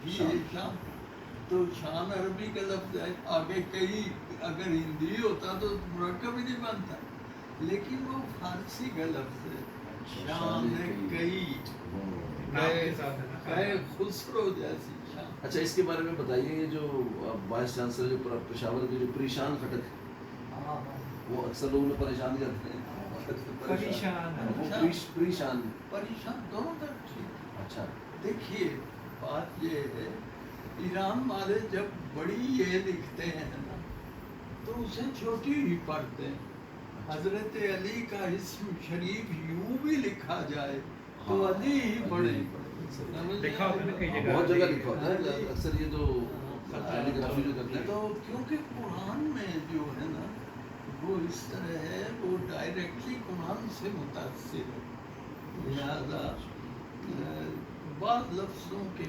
بھی شام. تو شان عربی کا لفظ ہے. آگے کئی اگر ہندی ہوتا تو مرکب ہی نہیں بنتا, لیکن وہ فارسی کا لفظ ہے. شان کئی خسرو جیسی شان. اچھا اس کے بارے میں بتائیے, یہ جو وائس چانسلر جو پشاور کے جو پریشان خٹک ہے, وہ اکثر لوگ نے پریشان کرتے ہیں. پریشان دونوں طرف سے. اچھا دیکھیے بات یہ ہے, ایران والے جب بڑی یہ لکھتے ہیں نا تو اسے چھوٹی ہی پڑھتے ہیں. حضرت علی کا اسم شریف یوں بھی لکھا جائے تو علی ہی پڑھے. بہت جگہ لکھا ہوتا ہے اکثر یہ جو کیلیگرافی جو کرتے ہیں. تو کیونکہ قرآن میں جو ہے نا وہ اس طرح ہے, وہ ڈائریکٹلی قرآن سے متاثر ہے, لہذا بعض لفظوں کے